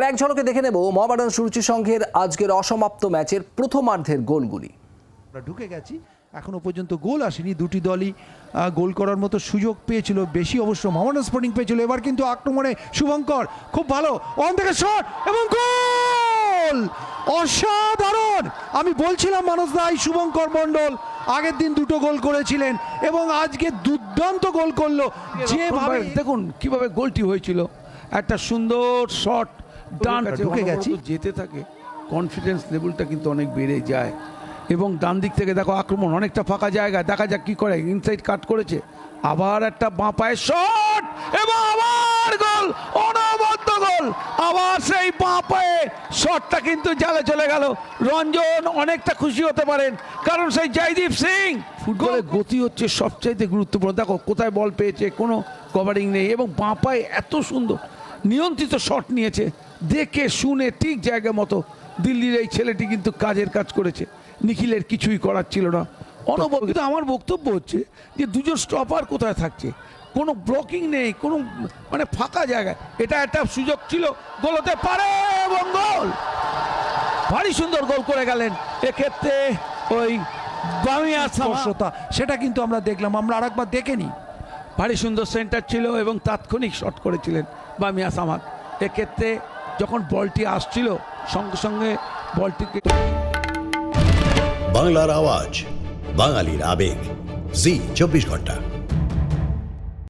এক ঝলকে দেখে নেব মোহামেডান সুরুচি সংঘের আজকের অসমাপ্ত ম্যাচের প্রথমার্ধের গোলগুলি। আমরা ঢুকে গেছি, এখনো পর্যন্ত গোল আসেনি। দুটি দলই গোল করার মতো সুযোগ পেয়েছিল, বেশি অবশ্য মোহামেডান স্পোর্টিং পেয়েছিল। এবার কিন্তু আক্রমণে শুভঙ্কর খুব ভালো, অন থেকে শট এবং গোল! অসাধারণ! আমি বলছিলাম মানস দা, শুভঙ্কর মণ্ডল আগের দিন দুটো গোল করেছিলেন এবং আজকে দুর্দান্ত গোল করলো। যেভাবে দেখুন কিভাবে গোলটি হয়েছিল, একটা সুন্দর শট, ডান ঢুকে গেছি, যেতে থাকে, কনফিডেন্স লেভেলটা কিন্তু অনেক বেড়ে যায়। এবং ডান দিক থেকে দেখো আক্রমণ, অনেকটা ফাঁকা জায়গা, দেখা যাক কি করে। ইনসাইড কাট করেছে, আবার একটা বাঁ পায়ের শট এবং আবার গোল, অনবদ্য গোল। আবার সেই বাঁ পায়ে শটটা কিন্তু জালে চলে গেল। রঞ্জন অনেকটা খুশি হতে পারেন, কারণ সেই জয়দীপ সিং। ফুটবলের গতি হচ্ছে সবচাইতে গুরুত্বপূর্ণ। দেখো কোথায় বল পেয়েছে, কোনো কভারিং নেই, এবং বাঁ পায়ে এত সুন্দর নিয়ন্ত্রিত শট নিয়েছে, দেখে শুনে ঠিক জায়গা মতো। দিল্লির এই ছেলেটি কিন্তু কাজের কাজ করেছে, নিখিলের কিছুই করার ছিল না। অনবদ্য। আমার বক্তব্য হচ্ছে যে দুজন স্টপার কোথায় থাকছে, কোনো ব্লকিং নেই, কোনো মানে ফাঁকা জায়গায়। এটা একটা সুযোগ ছিল, গোল হতে পারে এবং গোল। ভারী সুন্দর গোল করে গেলেন এক্ষেত্রে ওই বামিয়া স্পর্শতা, সেটা কিন্তু আমরা দেখলাম। আমরা আরেকবার দেখে নিই। ভারী সুন্দর সেন্টার ছিল এবং তাৎক্ষণিক শট করেছিলেন বামিয়া সামাদ। এক্ষেত্রে যখন বলটি আসছিল সঙ্গে সঙ্গে বলটিকে। বাংলার আওয়াজ, বাঙালির আবেগ, জি 24 ঘন্টা।